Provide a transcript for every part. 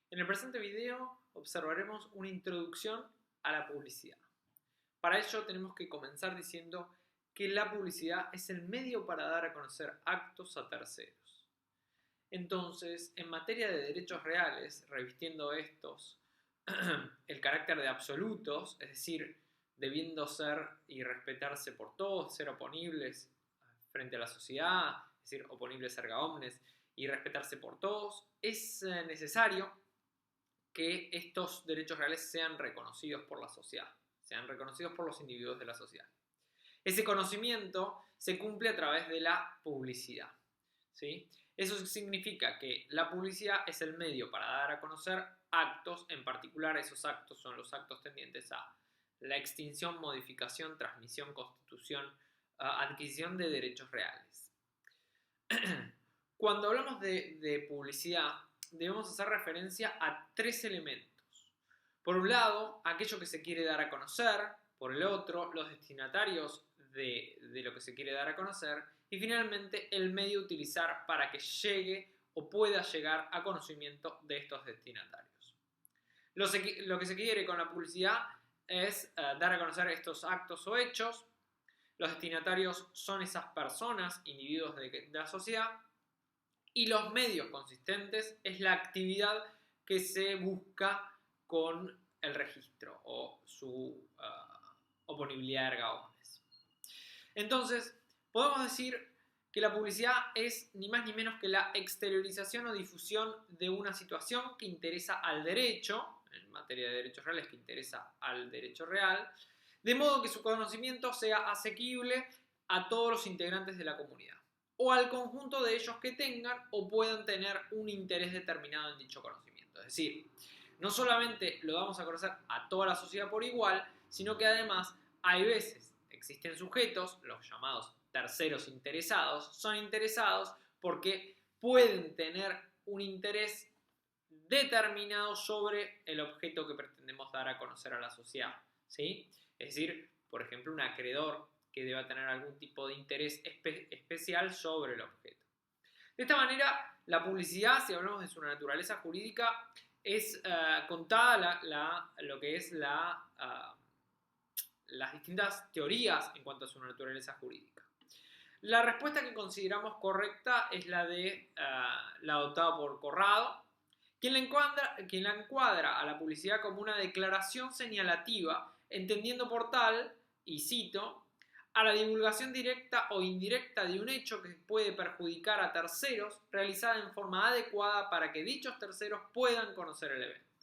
En el presente video observaremos una introducción a la publicidad. Para ello tenemos que comenzar diciendo que la publicidad es el medio para dar a conocer actos a terceros. Entonces, en materia de derechos reales, revistiendo estos el carácter de absolutos, es decir, debiendo ser y respetarse por todos, ser oponibles frente a la sociedad, es decir, oponibles erga omnes, y respetarse por todos, es necesario que estos derechos reales sean reconocidos por la sociedad, sean reconocidos por los individuos de la sociedad. Ese conocimiento se cumple a través de la publicidad, ¿sí? Eso significa que la publicidad es el medio para dar a conocer actos, en particular esos actos son los actos tendientes a la extinción, modificación, transmisión, constitución, adquisición de derechos reales. Cuando hablamos de publicidad, debemos hacer referencia a tres elementos. Por un lado, aquello que se quiere dar a conocer, por el otro, los destinatarios de lo que se quiere dar a conocer, y finalmente el medio a utilizar para que llegue o pueda llegar a conocimiento de estos destinatarios. Lo que se quiere con la publicidad es dar a conocer estos actos o hechos. Los destinatarios son esas personas, individuos de la sociedad, y los medios consistentes es la actividad que se busca con el registro o su oponibilidad erga omnes. Entonces, podemos decir que la publicidad es ni más ni menos que la exteriorización o difusión de una situación que interesa al derecho, en materia de derechos reales que interesa al derecho real, de modo que su conocimiento sea asequible a todos los integrantes de la comunidad, o al conjunto de ellos que tengan o puedan tener un interés determinado en dicho conocimiento. Es decir, no solamente lo damos a conocer a toda la sociedad por igual, sino que además hay veces existen sujetos, los llamados terceros interesados, son interesados porque pueden tener un interés determinado sobre el objeto que pretendemos dar a conocer a la sociedad, ¿sí? Es decir, por ejemplo, un acreedor que deba tener algún tipo de interés especial sobre el objeto. De esta manera, la publicidad, si hablamos de su naturaleza jurídica, es contada lo que es las distintas teorías en cuanto a su naturaleza jurídica. La respuesta que consideramos correcta es la adoptada por Corrado, quien la encuadra a la publicidad como una declaración señalativa, entendiendo por tal, y cito, a la divulgación directa o indirecta de un hecho que puede perjudicar a terceros, realizada en forma adecuada para que dichos terceros puedan conocer el evento.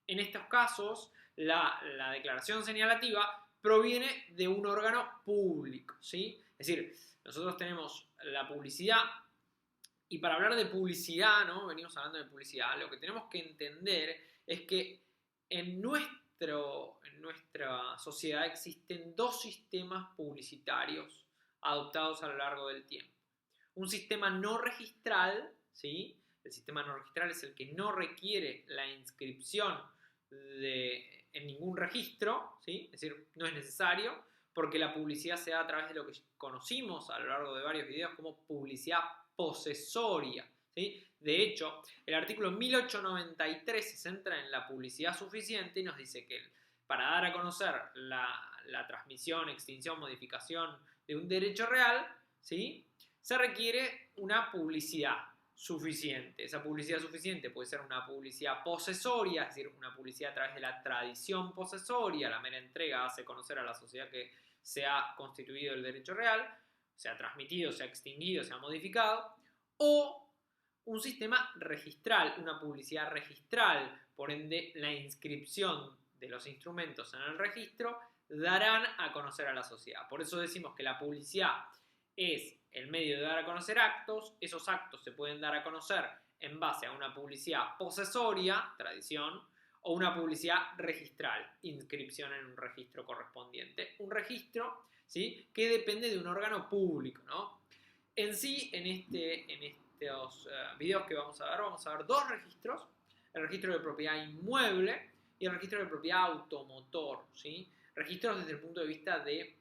En estos casos, la declaración señalativa proviene de un órgano público, ¿sí? Es decir, nosotros tenemos la publicidad, y para hablar de publicidad, ¿no? Venimos hablando de publicidad, lo que tenemos que entender es que en nuestra sociedad existen dos sistemas publicitarios adoptados a lo largo del tiempo. Un sistema no registral, ¿sí? El sistema no registral es el que no requiere la inscripción en ningún registro, ¿sí? Es decir, no es necesario, porque la publicidad se da a través de lo que conocimos a lo largo de varios videos como publicidad posesoria, ¿sí? De hecho, el artículo 1893 se centra en la publicidad suficiente y nos dice que para dar a conocer la transmisión, extinción, modificación de un derecho real, ¿sí? Se requiere una publicidad suficiente. Esa publicidad suficiente puede ser una publicidad posesoria, es decir, una publicidad a través de la tradición posesoria, la mera entrega hace conocer a la sociedad que se ha constituido el derecho real, se ha transmitido, se ha extinguido, se ha modificado, o un sistema registral, una publicidad registral, por ende la inscripción de los instrumentos en el registro darán a conocer a la sociedad. Por eso decimos que la publicidad es el medio de dar a conocer actos, esos actos se pueden dar a conocer en base a una publicidad posesoria, tradición, o una publicidad registral, inscripción en un registro correspondiente. Un registro, ¿sí?, que depende de un órgano público, ¿no? En sí, en estos videos que vamos a ver dos registros, el registro de propiedad inmueble y el registro de propiedad automotor, ¿sí? Registros desde el punto de vista de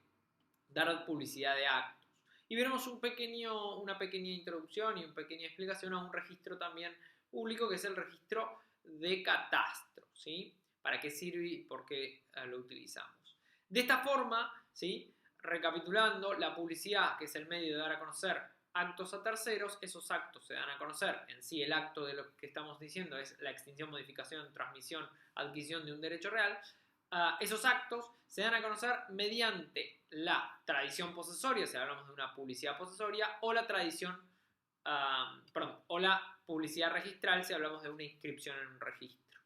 dar publicidad de actos. Y veremos una pequeña introducción y una pequeña explicación a un registro también público, que es el registro de catastro, ¿sí? ¿Para qué sirve y por qué lo utilizamos? De esta forma, ¿sí? Recapitulando, la publicidad, que es el medio de dar a conocer actos a terceros, esos actos se dan a conocer en sí. El acto de lo que estamos diciendo es la extinción, modificación, transmisión, adquisición de un derecho real. Esos actos se dan a conocer mediante la tradición posesoria, si hablamos de una publicidad posesoria, o la tradición, o la publicidad registral, si hablamos de una inscripción en un registro.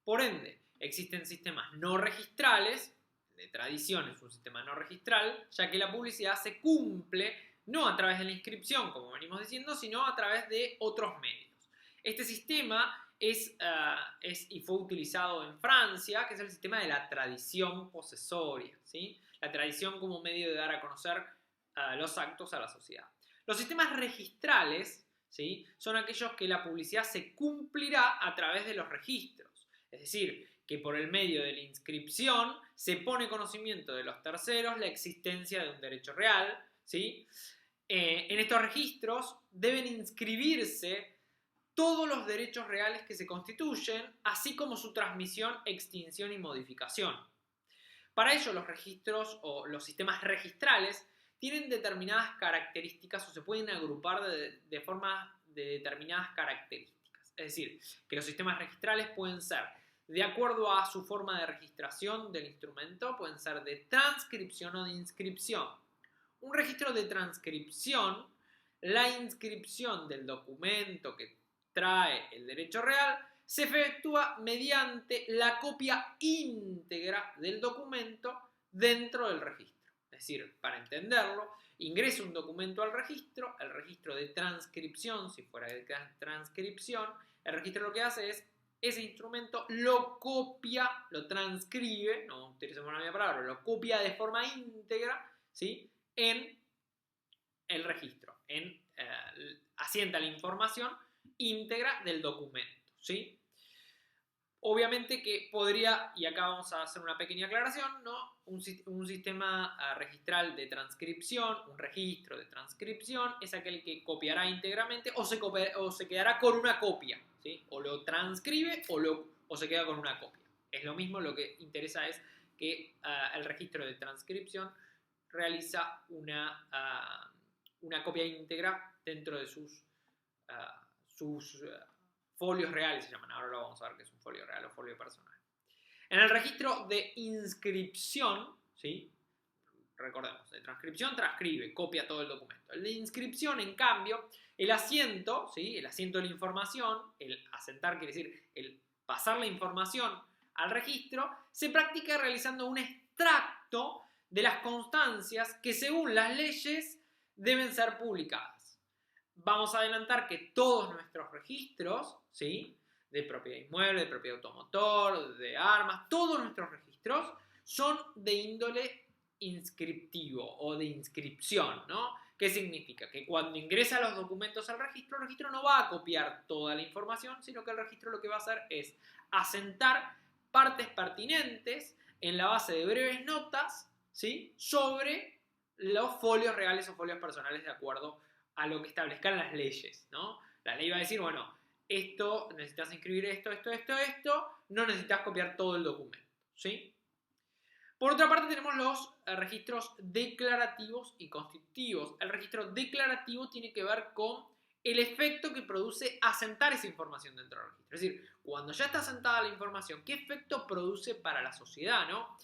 Por ende, existen sistemas no registrales. De tradición es un sistema no registral, ya que la publicidad se cumple no a través de la inscripción, como venimos diciendo, sino a través de otros medios. Este sistema y fue utilizado en Francia, que es el sistema de la tradición posesoria, ¿sí? La tradición como medio de dar a conocer los actos a la sociedad. Los sistemas registrales, ¿sí? Son aquellos que la publicidad se cumplirá a través de los registros, es decir, que por el medio de la inscripción se pone conocimiento de los terceros la existencia de un derecho real, ¿sí? En estos registros deben inscribirse todos los derechos reales que se constituyen, así como su transmisión, extinción y modificación. Para ello, los registros o los sistemas registrales tienen determinadas características o se pueden agrupar de forma de determinadas características. Es decir, que los sistemas registrales pueden ser de acuerdo a su forma de registración del instrumento, pueden ser de transcripción o de inscripción. Un registro de transcripción, la inscripción del documento que trae el derecho real, se efectúa mediante la copia íntegra del documento dentro del registro. Es decir, para entenderlo, ingresa un documento al registro, el registro de transcripción, si fuera de transcripción, el registro lo que hace es ese instrumento lo copia, lo transcribe, no utilicemos la misma palabra, lo copia de forma íntegra, ¿sí? En el registro, asienta la información íntegra del documento, ¿sí? Obviamente que podría, y acá vamos a hacer una pequeña aclaración, ¿no? Un sistema registral de transcripción, un registro de transcripción, es aquel que copiará íntegramente o se quedará con una copia, ¿sí? O lo transcribe o se queda con una copia. Es lo mismo, lo que interesa es que el registro de transcripción realiza una copia íntegra dentro de sus folios reales, se llaman. Ahora lo vamos a ver qué es un folio real o folio personal. En el registro de inscripción, ¿sí? Recordemos, de transcripción transcribe, copia todo el documento. El de inscripción, en cambio, el asiento, ¿sí? El asiento de la información, el asentar quiere decir el pasar la información al registro, se practica realizando un extracto de las constancias que según las leyes deben ser publicadas. Vamos a adelantar que todos nuestros registros, ¿sí? De propiedad inmueble, de propiedad automotor, de armas, todos nuestros registros son de índole inscriptivo o de inscripción, ¿no? ¿Qué significa? Que cuando ingresa los documentos al registro, el registro no va a copiar toda la información, sino que el registro lo que va a hacer es asentar partes pertinentes en la base de breves notas, ¿sí? Sobre los folios reales o folios personales de acuerdo a lo que establezcan las leyes, ¿no? La ley va a decir, bueno, esto, necesitas inscribir esto, no necesitas copiar todo el documento, ¿sí? Por otra parte tenemos los registros declarativos y constitutivos. El registro declarativo tiene que ver con el efecto que produce asentar esa información dentro del registro. Es decir, cuando ya está asentada la información, ¿qué efecto produce para la sociedad, ¿no?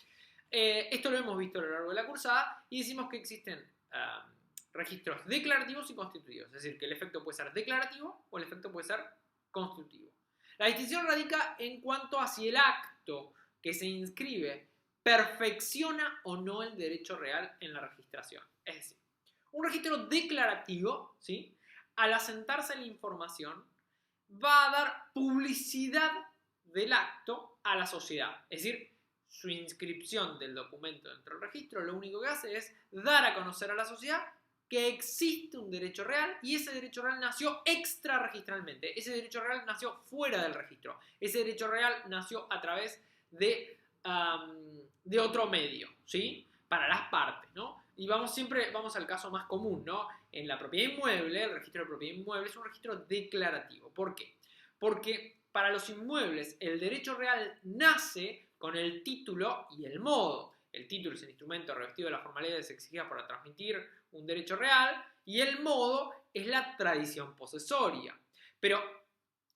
Esto lo hemos visto a lo largo de la cursada y decimos que existen registros declarativos y constitutivos. Es decir, que el efecto puede ser declarativo o el efecto puede ser constitutivo. La distinción radica en cuanto a si el acto que se inscribe perfecciona o no el derecho real en la registración. Es decir, un registro declarativo, ¿sí? Al asentarse la información, va a dar publicidad del acto a la sociedad. Es decir, su inscripción del documento dentro del registro lo único que hace es dar a conocer a la sociedad que existe un derecho real y ese derecho real nació extrarregistralmente. Ese derecho real nació fuera del registro. Ese derecho real nació a través de otro medio, ¿sí? Para las partes, ¿no? Y siempre vamos al caso más común, ¿no? En la propiedad inmueble, el registro de propiedad inmueble es un registro declarativo. ¿Por qué? Porque para los inmuebles el derecho real nace con el título y el modo. El título es el instrumento revestido de las formalidades exigidas para transmitir un derecho real y el modo es la tradición posesoria. Pero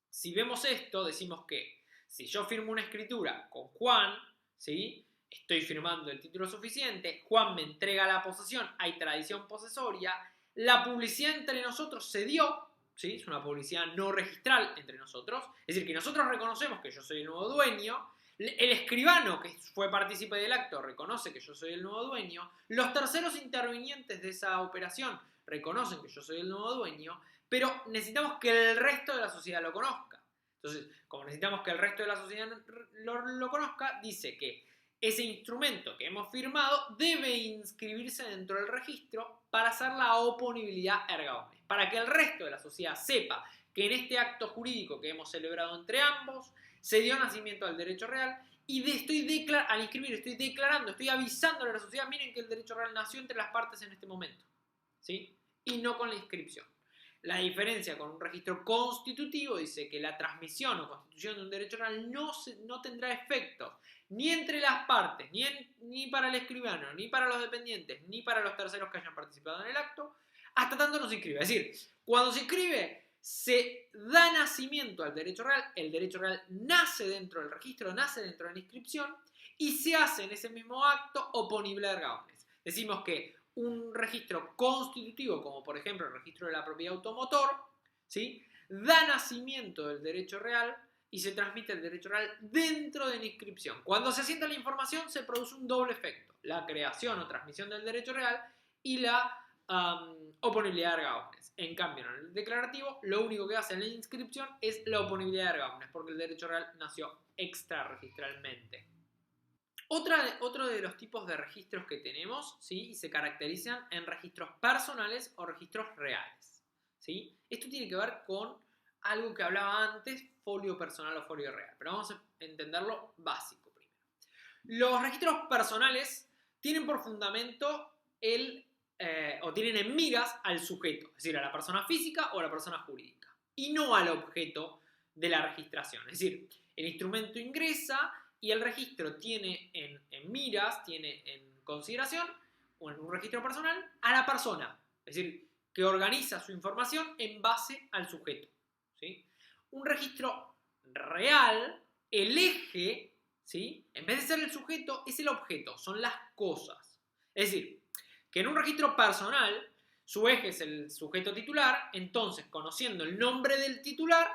si vemos esto, decimos que si yo firmo una escritura con Juan, ¿sí? Estoy firmando el título suficiente, Juan me entrega la posesión, hay tradición posesoria, la publicidad entre nosotros se dio, ¿sí? Es una publicidad no registral entre nosotros, es decir, que nosotros reconocemos que yo soy el nuevo dueño, el escribano que fue partícipe del acto reconoce que yo soy el nuevo dueño, los terceros intervinientes de esa operación reconocen que yo soy el nuevo dueño, pero necesitamos que el resto de la sociedad lo conozca. Entonces, como necesitamos que el resto de la sociedad lo conozca, dice que ese instrumento que hemos firmado debe inscribirse dentro del registro para hacer la oponibilidad erga omnes, para que el resto de la sociedad sepa que en este acto jurídico que hemos celebrado entre ambos se dio nacimiento al derecho real y al inscribir estoy declarando, estoy avisándole a la sociedad, miren que el derecho real nació entre las partes en este momento, ¿sí? Y no con la inscripción. La diferencia con un registro constitutivo dice que la transmisión o constitución de un derecho real no tendrá efectos ni entre las partes, ni para el escribano, ni para los dependientes, ni para los terceros que hayan participado en el acto, hasta tanto no se inscribe. Es decir, cuando se inscribe, se da nacimiento al derecho real, el derecho real nace dentro del registro, nace dentro de la inscripción, y se hace en ese mismo acto oponible erga omnes. Decimos que un registro constitutivo, como por ejemplo el registro de la propiedad automotor, ¿sí? Da nacimiento del derecho real y se transmite el derecho real dentro de la inscripción. Cuando se asienta la información se produce un doble efecto, la creación o transmisión del derecho real y la oponibilidad erga omnes. En cambio, en el declarativo, lo único que hace en la inscripción es la oponibilidad erga omnes, porque el derecho real nació extrarregistralmente. Otro de los tipos de registros que tenemos, ¿sí? Y se caracterizan en registros personales o registros reales, ¿sí? Esto tiene que ver con algo que hablaba antes, folio personal o folio real, pero vamos a entenderlo básico primero. Los registros personales tienen por fundamento o tienen en miras al sujeto, es decir, a la persona física o a la persona jurídica, y no al objeto de la registración. Es decir, el instrumento ingresa y el registro tiene en miras, tiene en consideración, o en un registro personal, a la persona. Es decir, que organiza su información en base al sujeto, ¿sí? Un registro real, el eje, ¿sí? En vez de ser el sujeto, es el objeto, son las cosas. Es decir, que en un registro personal, su eje es el sujeto titular, entonces, conociendo el nombre del titular,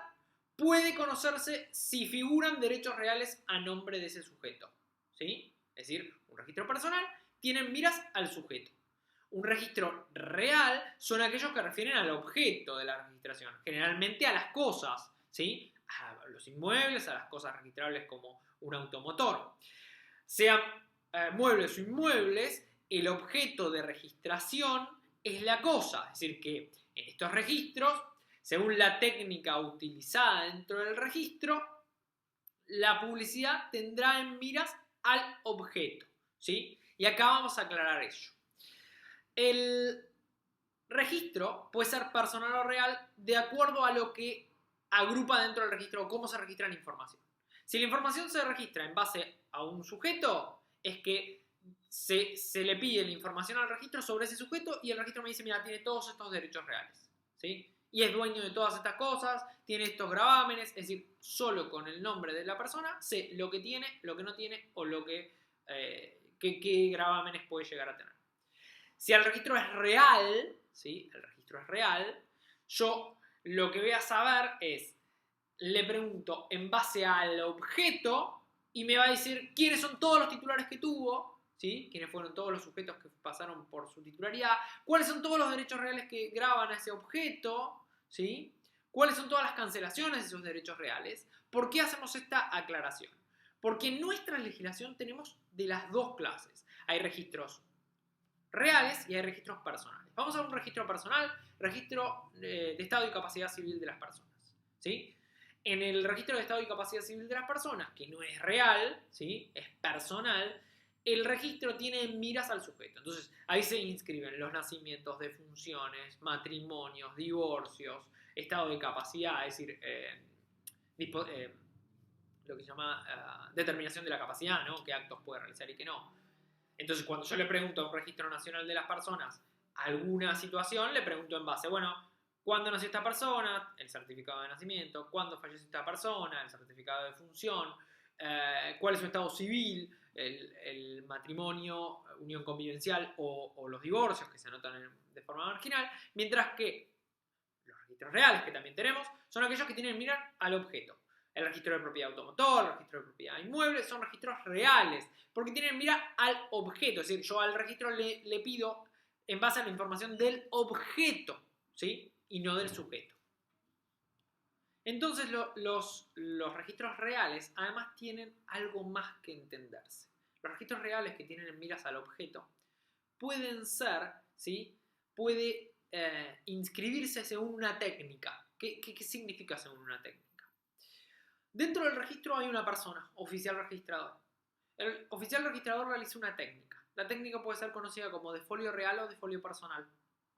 puede conocerse si figuran derechos reales a nombre de ese sujeto, ¿sí? Es decir, un registro personal tiene en miras al sujeto. Un registro real son aquellos que refieren al objeto de la registración, generalmente a las cosas, ¿sí? A los inmuebles, a las cosas registrables como un automotor. Sean muebles o inmuebles, el objeto de registración es la cosa, es decir, que en estos registros, según la técnica utilizada dentro del registro, la publicidad tendrá en miras al objeto, ¿sí? Y acá vamos a aclarar ello. El registro puede ser personal o real de acuerdo a lo que agrupa dentro del registro o cómo se registra la información. Si la información se registra en base a un sujeto, es que se le pide la información al registro sobre ese sujeto y el registro me dice, mira, tiene todos estos derechos reales, ¿sí? Y es dueño de todas estas cosas, tiene estos gravámenes, es decir, solo con el nombre de la persona sé lo que tiene, lo que no tiene o lo qué gravámenes puede llegar a tener. Si el registro es real, ¿sí? El registro es real, yo lo que voy a saber es, le pregunto en base al objeto y me va a decir quiénes son todos los titulares que tuvo, ¿sí? Quiénes fueron todos los sujetos que pasaron por su titularidad, cuáles son todos los derechos reales que graban a ese objeto, ¿sí? Cuáles son todas las cancelaciones de esos derechos reales. ¿Por qué hacemos esta aclaración? Porque en nuestra legislación tenemos de las dos clases. Hay registros reales y hay registros personales. Vamos a ver un registro personal, registro de estado y capacidad civil de las personas, ¿sí? En el registro de estado y capacidad civil de las personas, que no es real, ¿sí? Es personal, el registro tiene en miras al sujeto. Entonces, ahí se inscriben los nacimientos, defunciones, matrimonios, divorcios, estado de capacidad, es decir, lo que se llama determinación de la capacidad, ¿no? Qué actos puede realizar y qué no. Entonces, cuando yo le pregunto a un registro nacional de las personas alguna situación, le pregunto en base, bueno, ¿cuándo nació esta persona? El certificado de nacimiento. ¿Cuándo falleció esta persona? El certificado de función. ¿Cuál es su estado civil? El matrimonio, unión convivencial o los divorcios que se anotan de forma marginal. Mientras que los registros reales que también tenemos son aquellos que tienen que mirar al objeto. El registro de propiedad automotor, el registro de propiedad inmueble, son registros reales, porque tienen que mirar al objeto. Es decir, yo al registro le pido en base a la información del objeto, ¿sí? Y no del sujeto. Entonces los registros reales además tienen algo más que entenderse. Los registros reales que tienen en miras al objeto pueden ser, ¿sí? Puede inscribirse según una técnica. ¿Qué significa según una técnica? Dentro del registro hay una persona, oficial registrador. El oficial registrador realiza una técnica. La técnica puede ser conocida como de folio real o de folio personal,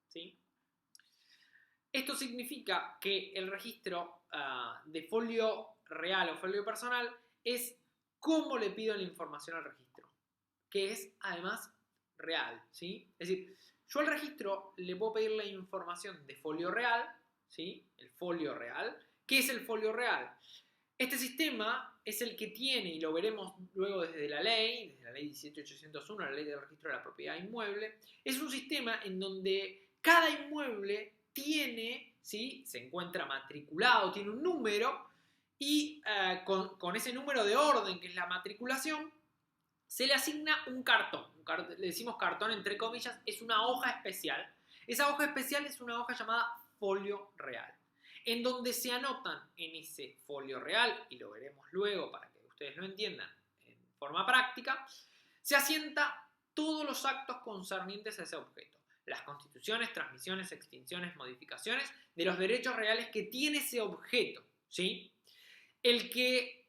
¿sí? Esto significa que el registro de folio real o folio personal es cómo le pido la información al registro, que es además real, ¿sí? Es decir, yo al registro le puedo pedir la información de folio real, ¿sí? El folio real. ¿Qué es el folio real? Este sistema es el que tiene, y lo veremos luego desde la ley 17801, la ley del registro de la propiedad inmueble, es un sistema en donde cada inmueble tiene, ¿sí? Se encuentra matriculado, tiene un número, y con ese número de orden, que es la matriculación, se le asigna un cartón. Le decimos cartón entre comillas, es una hoja especial. Esa hoja especial es una hoja llamada folio real, en donde se anotan en ese folio real, y lo veremos luego para que ustedes lo entiendan en forma práctica, se asienta todos los actos concernientes a ese objeto. Las constituciones, transmisiones, extinciones, modificaciones de los derechos reales que tiene ese objeto, ¿sí? Ese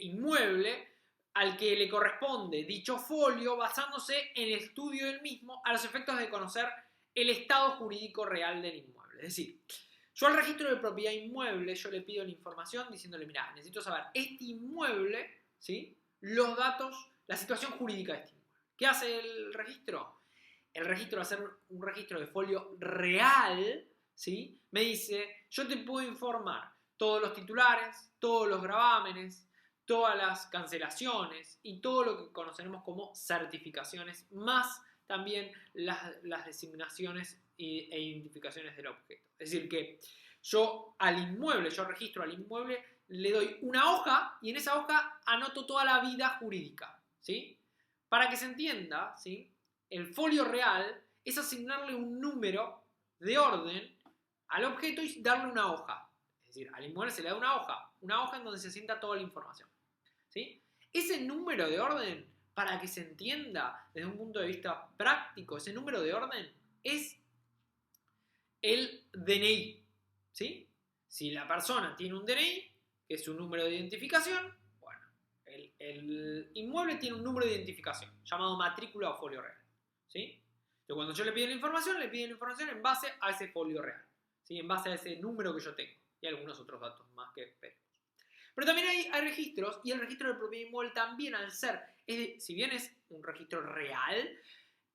inmueble al que le corresponde dicho folio basándose en el estudio del mismo a los efectos de conocer el estado jurídico real del inmueble. Es decir, yo al registro de propiedad inmueble yo le pido la información diciéndole, mira, necesito saber este inmueble, ¿sí? Los datos, la situación jurídica de este inmueble. ¿Qué hace el registro? El registro, al hacer un registro de folio real, ¿sí? Me dice, yo te puedo informar todos los titulares, todos los gravámenes, todas las cancelaciones y todo lo que conoceremos como certificaciones, más también las designaciones e identificaciones del objeto. Es decir, que yo registro al inmueble, le doy una hoja y en esa hoja anoto toda la vida jurídica, ¿sí? Para que se entienda, ¿sí? El folio real es asignarle un número de orden al objeto y darle una hoja. Es decir, al inmueble se le da una hoja en donde se asienta toda la información, ¿sí? Ese número de orden, para que se entienda desde un punto de vista práctico, ese número de orden es el DNI, ¿sí? Si la persona tiene un DNI, que es un número de identificación, bueno, el inmueble tiene un número de identificación, llamado matrícula o folio real, ¿sí? Entonces, cuando yo le pido la información en base a ese folio real, ¿sí? En base a ese número que yo tengo y algunos otros datos más que esperemos. Pero también hay registros, y el registro de propiedad inmueble también, al ser, si bien es un registro real,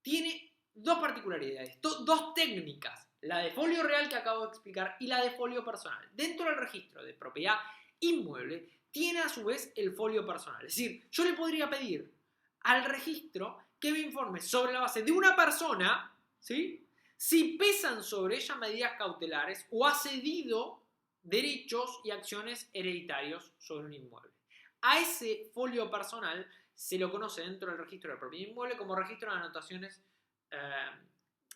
tiene dos particularidades, dos técnicas, la de folio real que acabo de explicar y la de folio personal. Dentro del registro de propiedad inmueble tiene a su vez el folio personal. Es decir, yo le podría pedir al registro que me informe sobre la base de una persona, ¿sí? Si pesan sobre ella medidas cautelares o ha cedido derechos y acciones hereditarios sobre un inmueble. A ese folio personal se lo conoce dentro del registro de propiedad inmueble como registro de anotaciones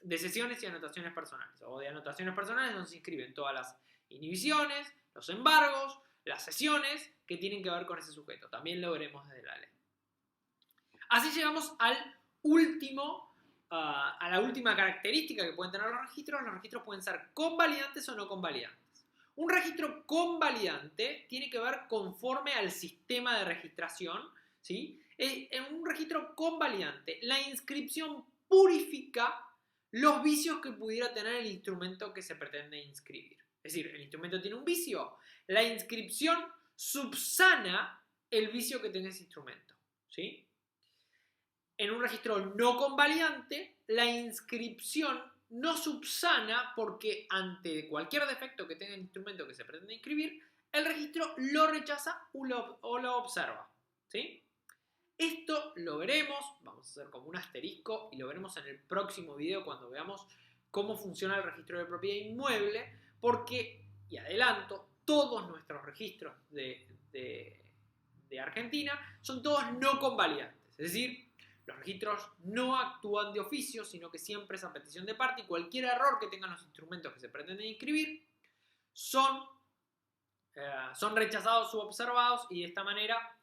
de cesiones y anotaciones personales, o de anotaciones personales donde se inscriben todas las inhibiciones, los embargos, las cesiones que tienen que ver con ese sujeto. También lo veremos desde la ley. Así llegamos a la última característica que pueden tener los registros. Los registros pueden ser convalidantes o no convalidantes. Un registro convalidante tiene que ver conforme al sistema de registración, ¿sí? En un registro convalidante, la inscripción purifica los vicios que pudiera tener el instrumento que se pretende inscribir. Es decir, el instrumento tiene un vicio, La inscripción subsana el vicio que tiene ese instrumento, ¿sí? En un registro no convalidante, la inscripción no subsana porque ante cualquier defecto que tenga el instrumento que se pretende inscribir, el registro lo rechaza o lo observa, ¿sí? Esto lo veremos, vamos a hacer como un asterisco y lo veremos en el próximo video cuando veamos cómo funciona el registro de propiedad inmueble, porque, y adelanto, todos nuestros registros de Argentina son todos no convalidantes, es decir, los registros no actúan de oficio, sino que siempre es a petición de parte y cualquier error que tengan los instrumentos que se pretenden inscribir son rechazados u observados y de esta manera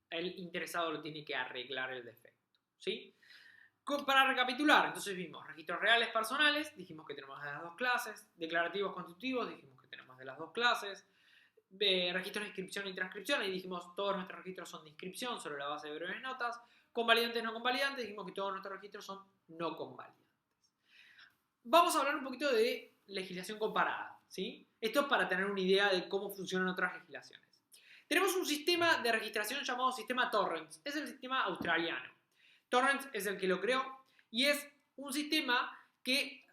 el interesado lo tiene que arreglar el defecto, ¿sí? Para recapitular, entonces vimos registros reales personales, dijimos que tenemos de las dos clases, declarativos constitutivos, dijimos que tenemos de las dos clases, registros de inscripción y transcripción, ahí dijimos todos nuestros registros son de inscripción sobre la base de breves notas, convalidantes, no convalidantes, dijimos que todos nuestros registros son no convalidantes. Vamos a hablar un poquito de legislación comparada, ¿sí? Esto es para tener una idea de cómo funcionan otras legislaciones. Tenemos un sistema de registración llamado sistema Torrens, es el sistema australiano. Torrens es el que lo creó y es un sistema que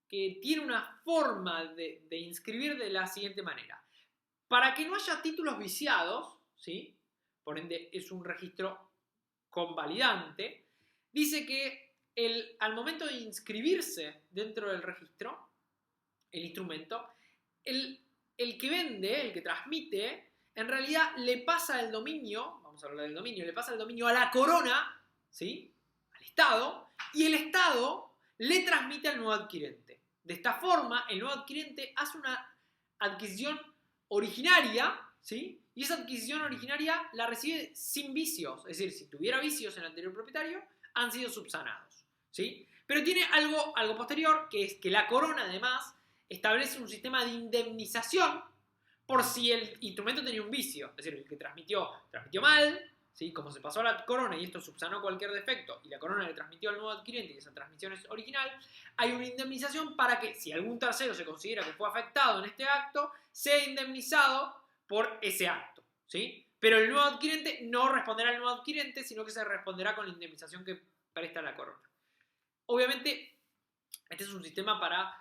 tiene una forma de inscribir de la siguiente manera. Para que no haya títulos viciados, ¿sí? Por ende es un registro convalidante, dice que al momento de inscribirse dentro del registro, el instrumento, el que vende, el que transmite, en realidad le pasa el dominio, vamos a hablar del dominio, le pasa el dominio a la corona, ¿sí? Al Estado, y el Estado le transmite al nuevo adquirente. De esta forma, el nuevo adquirente hace una adquisición originaria, ¿sí? Y esa adquisición originaria la recibe sin vicios, es decir, si tuviera vicios en el anterior propietario, han sido subsanados, ¿sí? Pero tiene algo posterior, que es que la corona además establece un sistema de indemnización por si el instrumento tenía un vicio, es decir, el que transmitió mal, ¿sí? Como se pasó a la corona y esto subsanó cualquier defecto y la corona le transmitió al nuevo adquirente y esa transmisión es original, hay una indemnización para que si algún tercero se considera que fue afectado en este acto, sea indemnizado por ese acto, ¿sí? Pero el nuevo adquirente no responderá al nuevo adquirente, sino que se responderá con la indemnización que presta la corona. Obviamente, este es un sistema para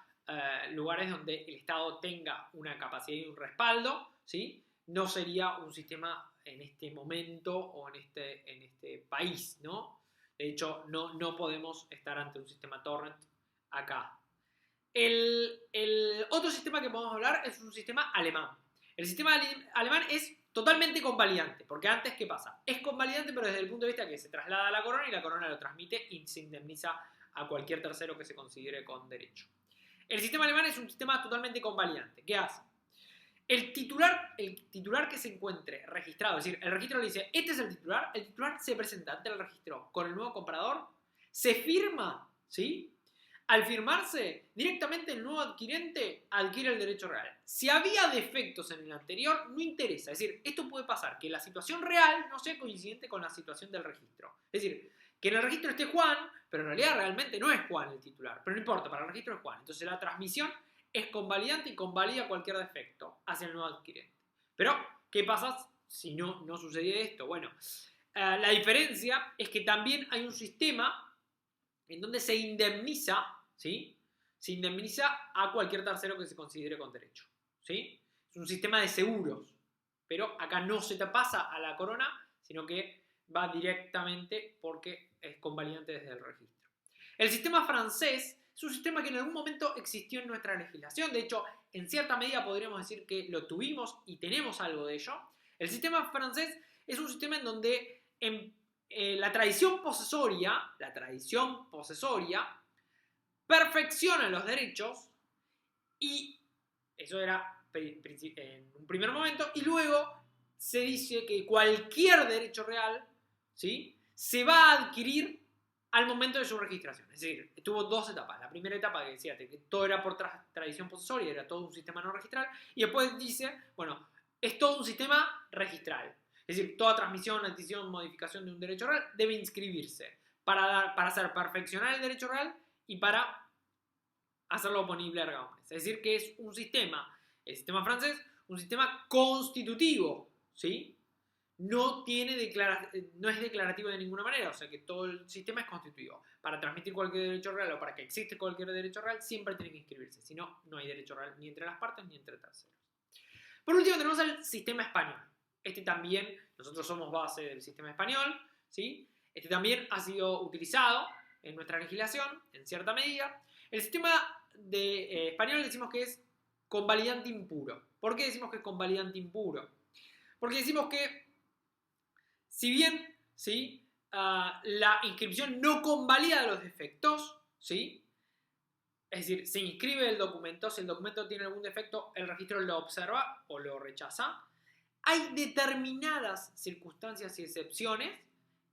lugares donde el Estado tenga una capacidad y un respaldo, ¿sí? No sería un sistema en este momento o en este país, ¿no? De hecho, no podemos estar ante un sistema torrent acá. El otro sistema que podemos hablar es un sistema alemán. El sistema alemán es totalmente convalidante, porque antes, ¿qué pasa? Es convalidante, pero desde el punto de vista que se traslada a la corona y la corona lo transmite y se indemniza a cualquier tercero que se considere con derecho. El sistema alemán es un sistema totalmente convalidante. ¿Qué hace? El titular que se encuentre registrado, es decir, el registro le dice, este es el titular se presenta ante el registro con el nuevo comprador, se firma, ¿sí? Al firmarse, directamente el nuevo adquirente adquiere el derecho real. Si había defectos en el anterior, no interesa. Es decir, esto puede pasar, que la situación real no sea coincidente con la situación del registro. Es decir, que en el registro esté Juan, pero en realidad realmente no es Juan el titular. Pero no importa, para el registro es Juan. Entonces la transmisión es convalidante y convalida cualquier defecto hacia el nuevo adquirente. Pero, ¿qué pasa si no sucedía esto? Bueno, la diferencia es que también hay un sistema en donde se indemniza, ¿sí? Se indemniza a cualquier tercero que se considere con derecho, ¿sí? Es un sistema de seguros, pero acá no se te pasa a la corona, sino que va directamente porque es convalidante desde el registro. El sistema francés es un sistema que en algún momento existió en nuestra legislación, de hecho, en cierta medida podríamos decir que lo tuvimos y tenemos algo de ello. El sistema francés es un sistema en donde la tradición posesoria perfecciona los derechos y eso era en un primer momento y luego se dice que cualquier derecho real, ¿sí?, se va a adquirir al momento de su registración. Es decir, tuvo dos etapas. La primera etapa que decía que todo era por tradición posesoria, era todo un sistema no registral, y después dice, bueno, es todo un sistema registral. Es decir, toda transmisión, adquisición, modificación de un derecho real debe inscribirse para hacer perfeccionar el derecho real y para hacerlo oponible a erga omnes. Es decir, que es un sistema, el sistema francés, un sistema constitutivo, ¿sí? No es declarativo de ninguna manera, o sea que todo el sistema es constitutivo. Para transmitir cualquier derecho real o para que exista cualquier derecho real, siempre tiene que inscribirse, si no, no hay derecho real ni entre las partes ni entre terceros. Por último tenemos el sistema español. Este también, nosotros somos base del sistema español, ¿sí? Este también ha sido utilizado en nuestra legislación, en cierta medida. El sistema español decimos que es convalidante impuro. ¿Por qué decimos que es convalidante impuro? Porque decimos que, si bien, ¿sí? La inscripción no convalida los defectos, ¿sí? Es decir, se inscribe el documento, si el documento tiene algún defecto, el registro lo observa o lo rechaza. Hay determinadas circunstancias y excepciones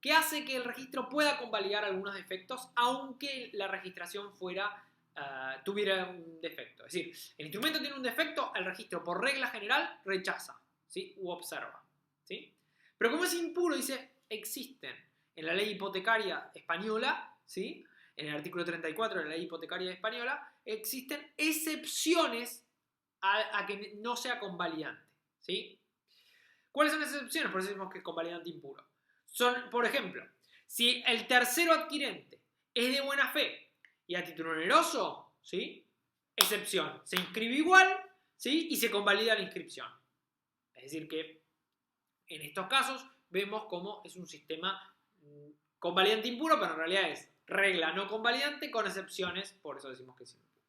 que hace que el registro pueda convalidar algunos defectos, aunque la registración tuviera un defecto. Es decir, el instrumento tiene un defecto, el registro por regla general rechaza, ¿sí? U observa, ¿sí? Pero como es impuro, dice, existen en la ley hipotecaria española, ¿sí? En el artículo 34 de la ley hipotecaria española, existen excepciones a que no sea convalidante, ¿sí? ¿Cuáles son las excepciones? Por eso decimos que es convalidante impuro. Son, por ejemplo, si el tercero adquirente es de buena fe y a título oneroso, ¿sí? Excepción, se inscribe igual, ¿sí? Y se convalida la inscripción. Es decir que en estos casos vemos cómo es un sistema convalidante impuro, pero en realidad es regla no convalidante con excepciones, por eso decimos que es impuro.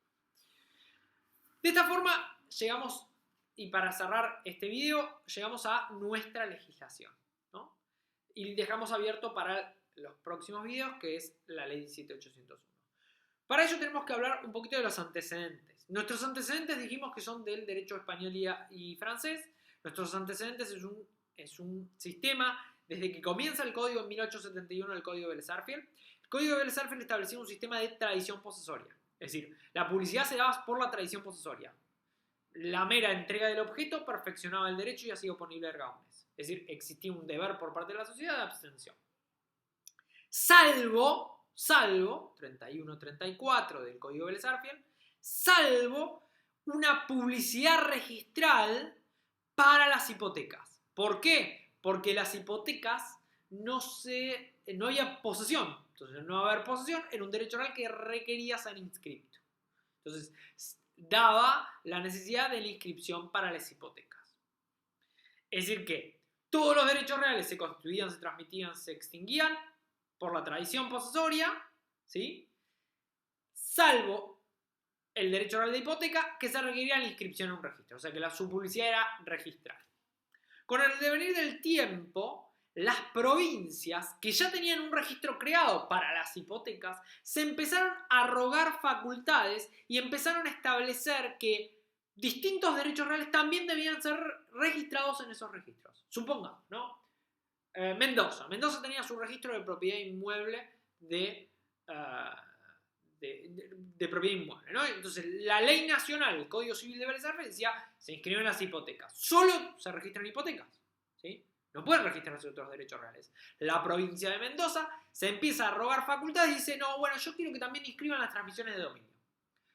De esta forma llegamos, y para cerrar este video, llegamos a nuestra legislación, ¿no? Y dejamos abierto para los próximos videos, que es la ley 17801. Para ello tenemos que hablar un poquito de los antecedentes. Nuestros antecedentes dijimos que son del derecho español y francés. Nuestros antecedentes es un sistema, desde que comienza el código en 1871, el código Vélez-Sarsfield. El código de Vélez-Sarsfield establecía un sistema de tradición posesoria. Es decir, la publicidad se daba por la tradición posesoria. La mera entrega del objeto perfeccionaba el derecho y hacía oponible erga omnes. Es decir, existía un deber por parte de la sociedad de abstención. Salvo 31-34 del código Vélez-Sarsfield, salvo una publicidad registral para las hipotecas. ¿Por qué? Porque las hipotecas no había posesión. Entonces, no va a haber posesión en un derecho real que requería ser inscripto. Entonces, daba la necesidad de la inscripción para las hipotecas. Es decir que todos los derechos reales se constituían, se transmitían, se extinguían por la tradición posesoria, ¿sí? Salvo el derecho real de hipoteca, que se requería la inscripción en un registro. O sea que su publicidad era registral. Con el devenir del tiempo, las provincias, que ya tenían un registro creado para las hipotecas, se empezaron a arrogar facultades y empezaron a establecer que distintos derechos reales también debían ser registrados en esos registros. Supongamos, ¿no? Mendoza tenía su registro de propiedad inmueble de propiedad inmueble, ¿no? Entonces, la ley nacional, el Código Civil de Vélez-Sarsfield decía, se inscriben las hipotecas. Solo se registran hipotecas, ¿sí? No pueden registrarse otros derechos reales. La provincia de Mendoza se empieza a arrogar facultades y dice, no, bueno, yo quiero que también inscriban las transmisiones de dominio.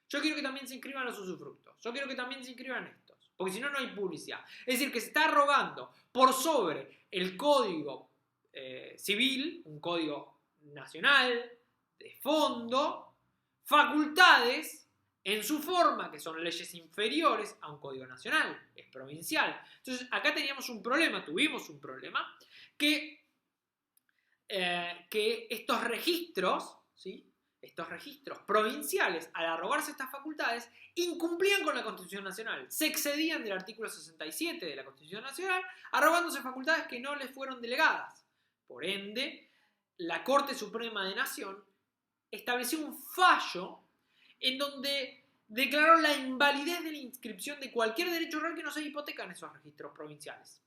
Yo quiero que también se inscriban los usufructos. Yo quiero que también se inscriban estos. Porque si no, no hay publicidad. Es decir, que se está arrogando por sobre el Código Civil, un código nacional, de fondo, facultades en su forma, que son leyes inferiores a un código nacional, es provincial. Entonces, acá tuvimos un problema, que estos registros, ¿sí? Estos registros provinciales, al arrogarse estas facultades, incumplían con la Constitución Nacional. Se excedían del artículo 67 de la Constitución Nacional, arrogándose facultades que no les fueron delegadas. Por ende, la Corte Suprema de Nación estableció un fallo en donde declaró la invalidez de la inscripción de cualquier derecho real que no sea hipoteca en esos registros provinciales.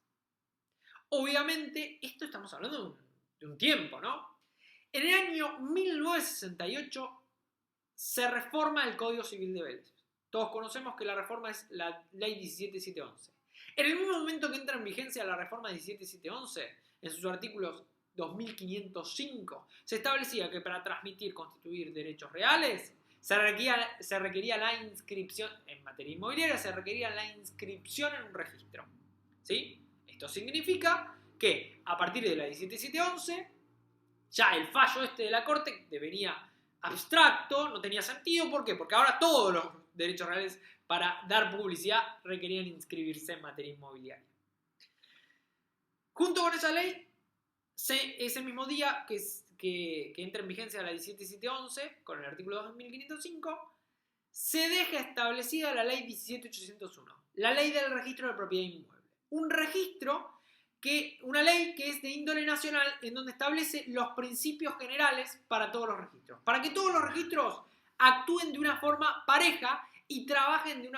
Obviamente, esto estamos hablando de un tiempo, ¿no? En el año 1968 se reforma el Código Civil de Vélez. Todos conocemos que la reforma es la Ley 17711. En el mismo momento que entra en vigencia la reforma 17711, en sus artículos 2505, se establecía que para transmitir, constituir derechos reales, se requería la inscripción, en materia inmobiliaria, se requería la inscripción en un registro. ¿Sí? Esto significa que a partir de la 17711, ya el fallo de la Corte devenía abstracto, no tenía sentido. ¿Por qué? Porque ahora todos los derechos reales para dar publicidad requerían inscribirse en materia inmobiliaria. Junto con esa ley, ese mismo día que entra en vigencia la 17711, con el artículo 2505, se deja establecida la ley 17801, la ley del registro de propiedad inmueble. Una ley que es de índole nacional, en donde establece los principios generales para todos los registros. Para que todos los registros actúen de una forma pareja y trabajen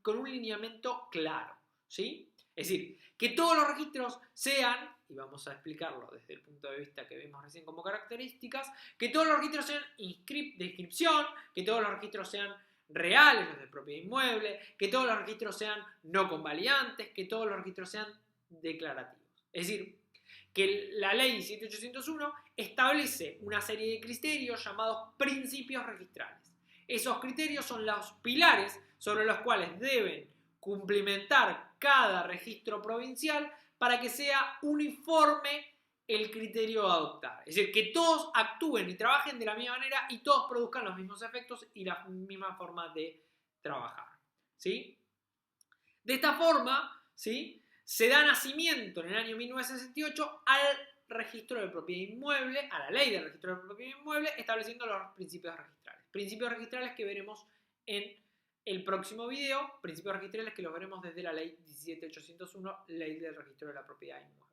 con un lineamiento claro. ¿Sí? Es decir, que todos los registros sean, y vamos a explicarlo desde el punto de vista que vimos recién como características, que todos los registros sean de inscripción, que todos los registros sean reales, los de propiedad inmueble, que todos los registros sean no convalidantes, que todos los registros sean declarativos. Es decir, que la ley 17801 establece una serie de criterios llamados principios registrales. Esos criterios son los pilares sobre los cuales deben cumplimentar cada registro provincial para que sea uniforme el criterio a adoptar. Es decir, que todos actúen y trabajen de la misma manera y todos produzcan los mismos efectos y la misma forma de trabajar. ¿Sí? De esta forma, ¿sí?, se da nacimiento en el año 1968 al registro de propiedad inmueble, a la ley del registro de propiedad inmueble, estableciendo los principios registrales. Principios registrales que veremos en el próximo video, principios registrales que los veremos desde la ley 17801, ley del registro de la propiedad inmueble.